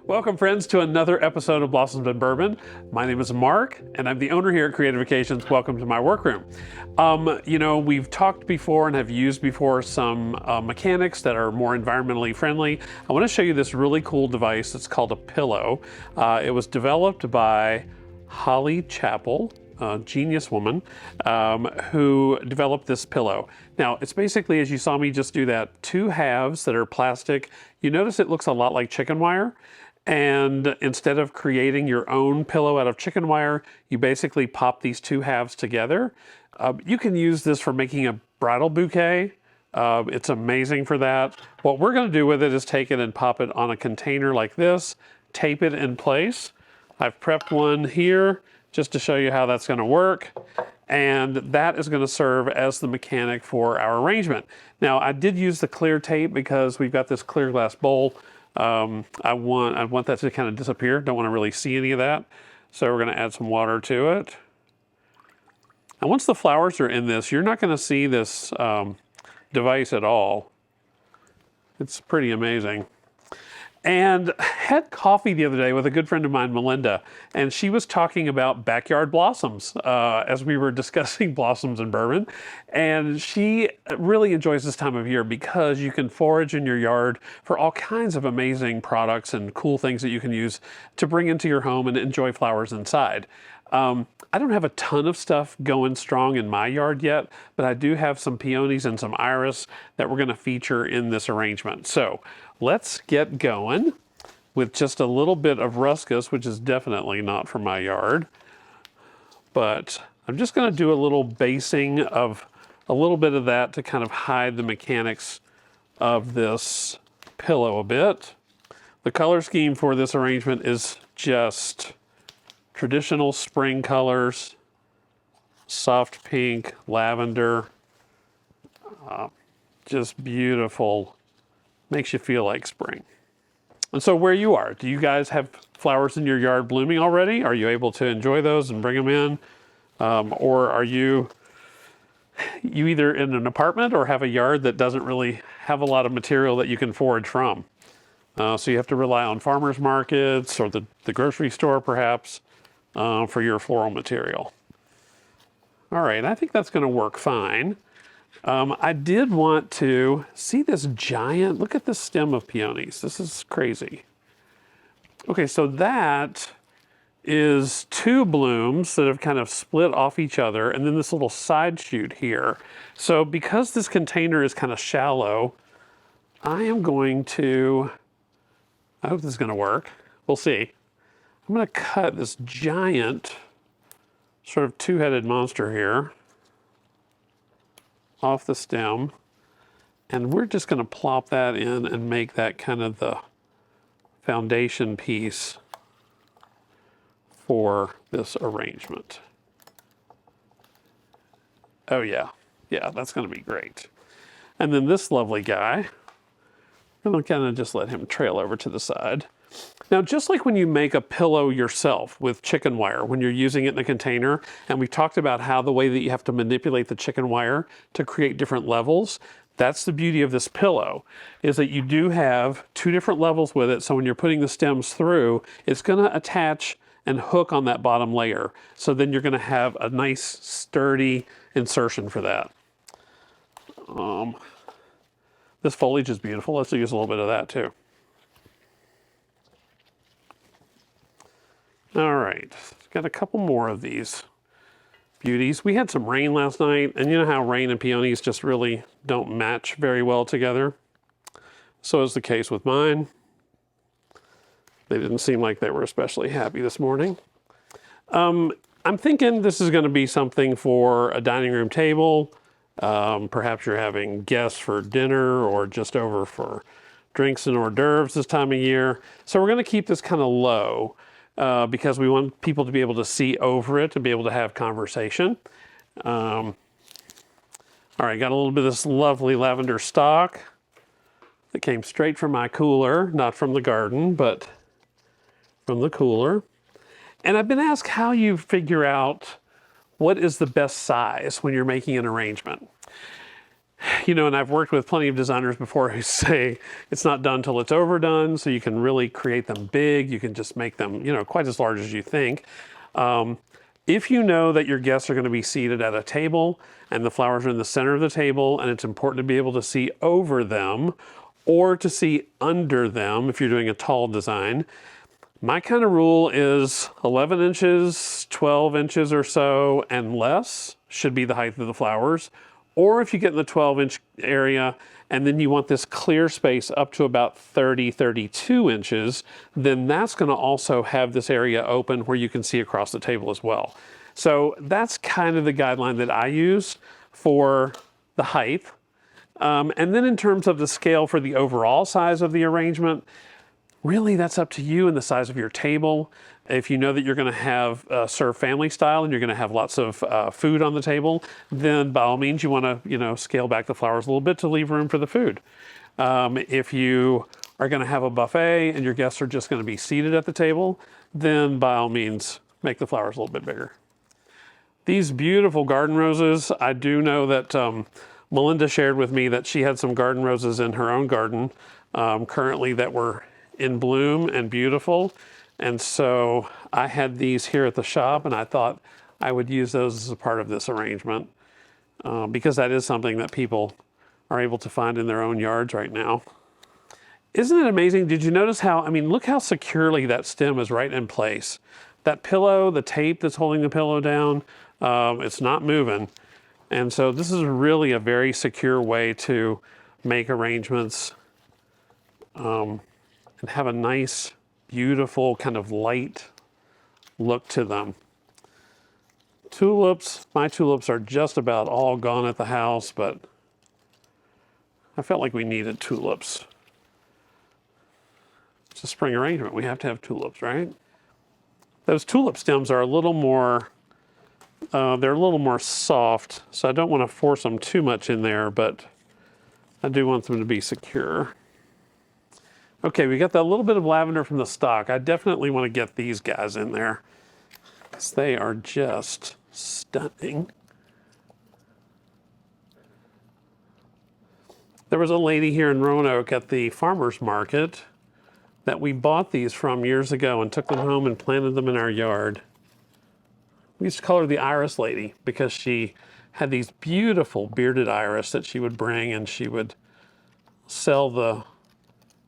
Welcome, friends, to another episode of Blossoms and Bourbon. My name is Mark, and I'm the owner here at Creative Occasions. Welcome to my workroom. We've talked before and have used before some mechanics that are more environmentally friendly. I want to show you this really cool device. It's called a pillow. It was developed by Holly Chapple, a genius woman, who developed this pillow. Now, it's basically, as you saw me just do that, two halves that are plastic. You notice it looks a lot like chicken wire. And instead of creating your own pillow out of chicken wire, you basically pop these two halves together. You can use this for making a bridal bouquet. It's amazing for that. What we're going to do with it is take it and pop it on a container like this, tape it in place. I've prepped one here just to show you how that's going to work. And that is going to serve as the mechanic for our arrangement. Now, I did use the clear tape because we've got this clear glass bowl. I want that to kind of disappear. Don't want to really see any of that. So we're going to add some water to it. And once the flowers are in this, you're not going to see this device at all. It's pretty amazing. And had coffee the other day with a good friend of mine, Melinda, and she was talking about backyard blossoms as we were discussing blossoms and bourbon. And she really enjoys this time of year because you can forage in your yard for all kinds of amazing products and cool things that you can use to bring into your home and enjoy flowers inside. I don't have a ton of stuff going strong in my yard yet, but I do have some peonies and some iris that we're going to feature in this arrangement. So let's get going with just a little bit of ruscus, which is definitely not for my yard. But I'm just going to do a little basing of a little bit of that to kind of hide the mechanics of this pillow a bit. The color scheme for this arrangement is just traditional spring colors, soft pink, lavender, just beautiful. Makes you feel like spring. And so where you are, do you guys have flowers in your yard blooming already? Are you able to enjoy those and bring them in? Or are you either in an apartment or have a yard that doesn't really have a lot of material that you can forage from? So you have to rely on farmers markets or the grocery store perhaps for your floral material. All right, I think that's going to work fine. I did want to see this giant, look at this stem of peonies. This is crazy. Okay, so that is two blooms that have kind of split off each other, and then this little side shoot here. So because this container is kind of shallow, I am going to, I hope this is going to work. We'll see. I'm going to cut this giant sort of two-headed monster here off the stem, and we're just going to plop that in and make that kind of the foundation piece for this arrangement. Oh yeah, that's going to be great. And then this lovely guy, I'm going to kind of just let him trail over to the side. Now, just like when you make a pillow yourself with chicken wire, when you're using it in a container, and we talked about how the way that you have to manipulate the chicken wire to create different levels, that's the beauty of this pillow, is that you do have two different levels with it. So when you're putting the stems through, it's going to attach and hook on that bottom layer. So then you're going to have a nice sturdy insertion for that. This foliage is beautiful. Let's use a little bit of that too. All right, got a couple more of these beauties. We had some rain last night, and you know how rain and peonies just really don't match very well together? So is the case with mine. They didn't seem like they were especially happy this morning. I'm thinking this is going to be something for a dining room table. Perhaps you're having guests for dinner or just over for drinks and hors d'oeuvres this time of year. So we're going to keep this kind of low. Because we want people to be able to see over it and be able to have conversation. All right, got a little bit of this lovely lavender stock that came straight from my cooler, not from the garden, but from the cooler. And I've been asked how you figure out what is the best size when you're making an arrangement. You know, and I've worked with plenty of designers before who say it's not done till it's overdone, so you can really create them big. You can just make them, you know, quite as large as you think. If you know that your guests are going to be seated at a table and the flowers are in the center of the table and it's important to be able to see over them or to see under them if you're doing a tall design, my kind of rule is 11 inches, 12 inches or so and less should be the height of the flowers. Or if you get in the 12-inch area and then you want this clear space up to about 30, 32 inches, then that's going to also have this area open where you can see across the table as well. So that's kind of the guideline that I use for the height. And then in terms of the scale for the overall size of the arrangement, really that's up to you and the size of your table. If you know that you're going to have serve family style and you're going to have lots of food on the table, then by all means you want to, you know, scale back the flowers a little bit to leave room for the food. If you are going to have a buffet and your guests are just going to be seated at the table, then by all means make the flowers a little bit bigger. These beautiful garden roses, I do know that Melinda shared with me that she had some garden roses in her own garden currently that were in bloom and beautiful. And so I had these here at the shop and I thought I would use those as a part of this arrangement because that is something that people are able to find in their own yards right now. Isn't it amazing? Did you notice how, I mean, look how securely that stem is right in place. That pillow, the tape that's holding the pillow down, it's not moving. And so this is really a very secure way to make arrangements and have a nice, beautiful kind of light look to them. Tulips, my tulips are just about all gone at the house, but I felt like we needed tulips. It's a spring arrangement. We have to have tulips, right? Those tulip stems are a little more, they're a little more soft, so I don't want to force them too much in there, but I do want them to be secure. Okay, we got that little bit of lavender from the stock. I definitely want to get these guys in there because they are just stunning. There was a lady here in Roanoke at the farmer's market that we bought these from years ago and took them home and planted them in our yard. We used to call her the iris lady because she had these beautiful bearded iris that she would bring and she would sell the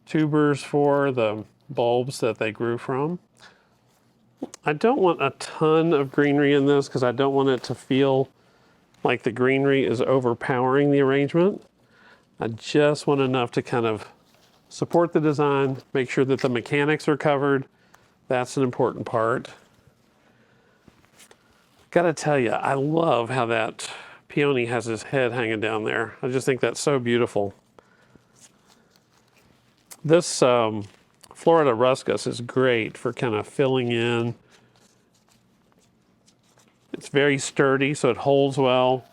tubers for the bulbs that they grew from. I don't want a ton of greenery in this because I don't want it to feel like the greenery is overpowering the arrangement. I just want enough to kind of support the design, make sure that the mechanics are covered. That's an important part. Gotta tell you, I love how that peony has his head hanging down there. I just think that's so beautiful. This Florida ruscus is great for kind of filling in. It's very sturdy, so it holds well.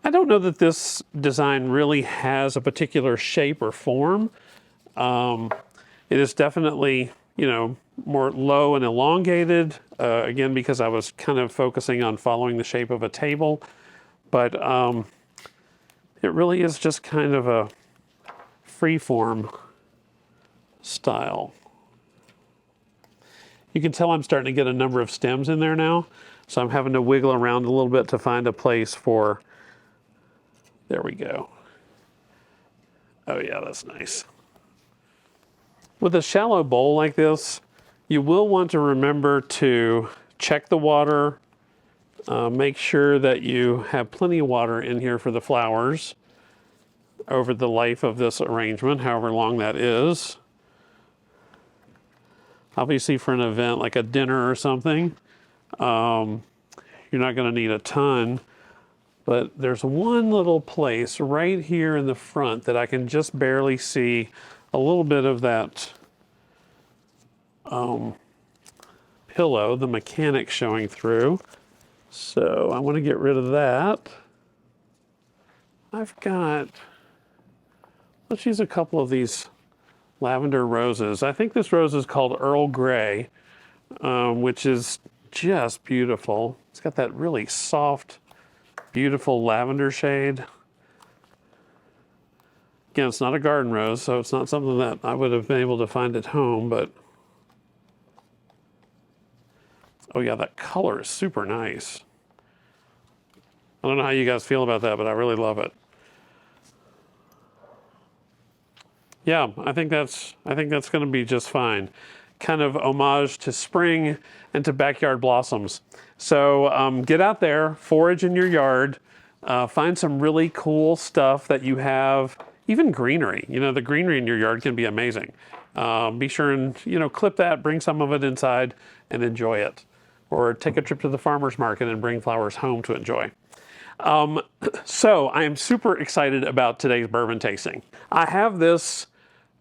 I don't know that this design really has a particular shape or form. It is definitely, you know, more low and elongated, again, because I was kind of focusing on following the shape of a table. But it really is just kind of a freeform style. You can tell I'm starting to get a number of stems in there now, so I'm having to wiggle around a little bit to find a place for, there we go. Oh yeah, that's nice. With a shallow bowl like this, you will want to remember to check the water, make sure that you have plenty of water in here for the flowers over the life of this arrangement, however long that is. Obviously for an event like a dinner or something, you're not going to need a ton, but there's one little place right here in the front that I can just barely see a little bit of that pillow, the mechanics showing through. So I want to get rid of that. I've got, let's use a couple of these lavender roses. I think this rose is called Earl Grey, which is just beautiful. It's got that really soft, beautiful lavender shade. Again, it's not a garden rose, so it's not something that I would have been able to find at home, but oh yeah, that color is super nice. I don't know how you guys feel about that, but I really love it. Yeah, I think that's going to be just fine. Kind of homage to spring and to backyard blossoms. So get out there, forage in your yard, find some really cool stuff that you have, even greenery. You know, the greenery in your yard can be amazing. Be sure and, you know, clip that, bring some of it inside and enjoy it. Or take a trip to the farmer's market and bring flowers home to enjoy. So I am super excited about today's bourbon tasting. I have this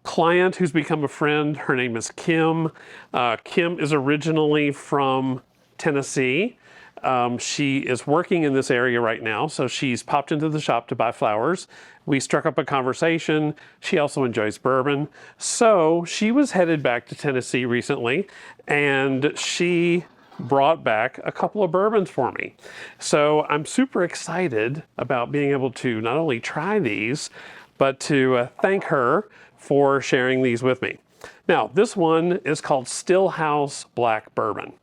client who's become a friend. Her name is Kim. Kim is originally from Tennessee. She is working in this area right now, so she's popped into the shop to buy flowers. We struck up a conversation. She also enjoys bourbon. So she was headed back to Tennessee recently, and she brought back a couple of bourbons for me. So I'm super excited about being able to not only try these, but to thank her for sharing these with me. Now, this one is called Stillhouse Black Bourbon.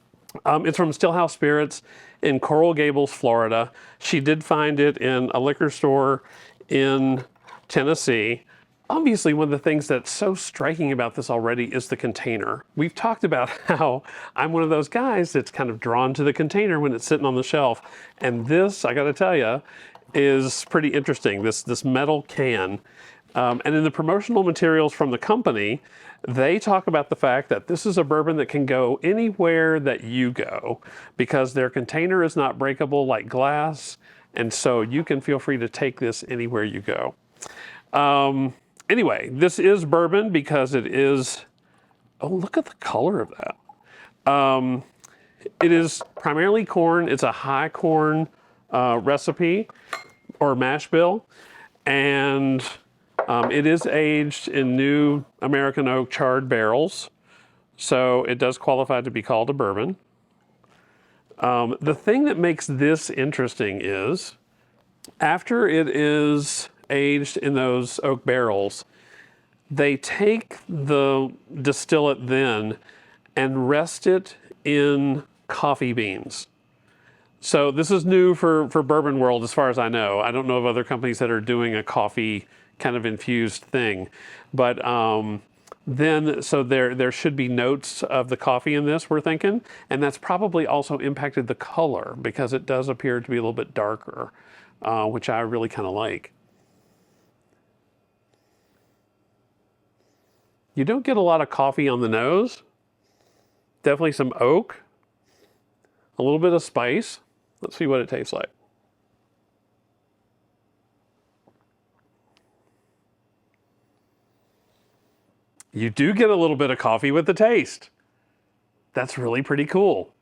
It's from Stillhouse Spirits in Coral Gables, Florida. She did find it in a liquor store in Tennessee. Obviously, one of the things that's so striking about this already is the container. We've talked about how I'm one of those guys that's kind of drawn to the container when it's sitting on the shelf. And this, I gotta tell you, is pretty interesting, this metal can. And in the promotional materials from the company, they talk about the fact that this is a bourbon that can go anywhere that you go because their container is not breakable like glass. And so you can feel free to take this anywhere you go. Anyway, this is bourbon because it is, oh, look at the color of that. It is primarily corn. It's a high corn recipe or mash bill. And it is aged in new American oak charred barrels. So it does qualify to be called a bourbon. The thing that makes this interesting is after it is aged in those oak barrels, they take the distillate then and rest it in coffee beans. So this is new for bourbon world as far as I know. I don't know of other companies that are doing a coffee kind of infused thing. But then, so there should be notes of the coffee in this, we're thinking. And that's probably also impacted the color because it does appear to be a little bit darker, which I really kind of like. You don't get a lot of coffee on the nose. Definitely some oak, a little bit of spice. Let's see what it tastes like. You do get a little bit of coffee with the taste. That's really pretty cool.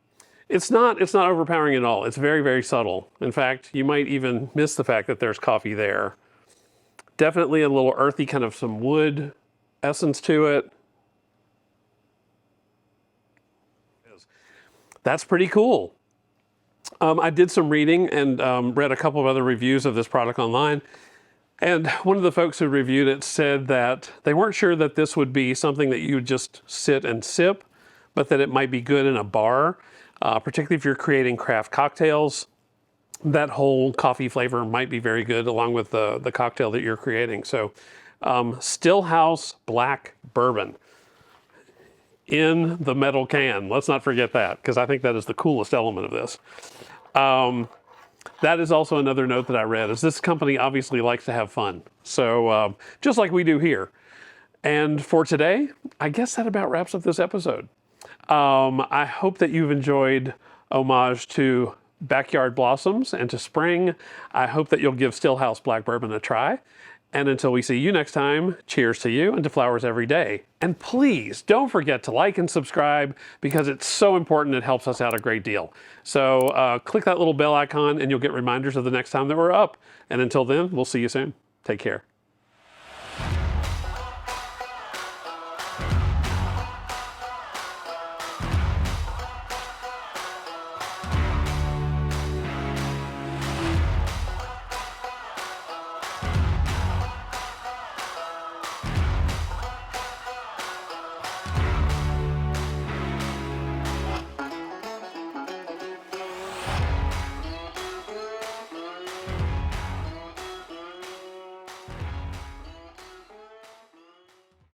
It's not overpowering at all. It's very, very subtle. In fact, you might even miss the fact that there's coffee there. Definitely a little earthy, kind of some wood essence to it. That's pretty cool. I did some reading and read a couple of other reviews of this product online. And one of the folks who reviewed it said that they weren't sure that this would be something that you would just sit and sip, but that it might be good in a bar, particularly if you're creating craft cocktails. That whole coffee flavor might be very good along with the cocktail that you're creating. So Stillhouse Black Bourbon in the metal can. Let's not forget that, because I think that is the coolest element of this. That is also another note that I read, is this company obviously likes to have fun. So just like we do here. And for today, I guess that about wraps up this episode. I hope that you've enjoyed homage to backyard blossoms and to spring. I hope that you'll give Stillhouse Black Bourbon a try. And until we see you next time, cheers to you and to flowers every day. And please don't forget to like and subscribe because it's so important. It helps us out a great deal. So click that little bell icon and you'll get reminders of the next time that we're up. And until then, we'll see you soon. Take care.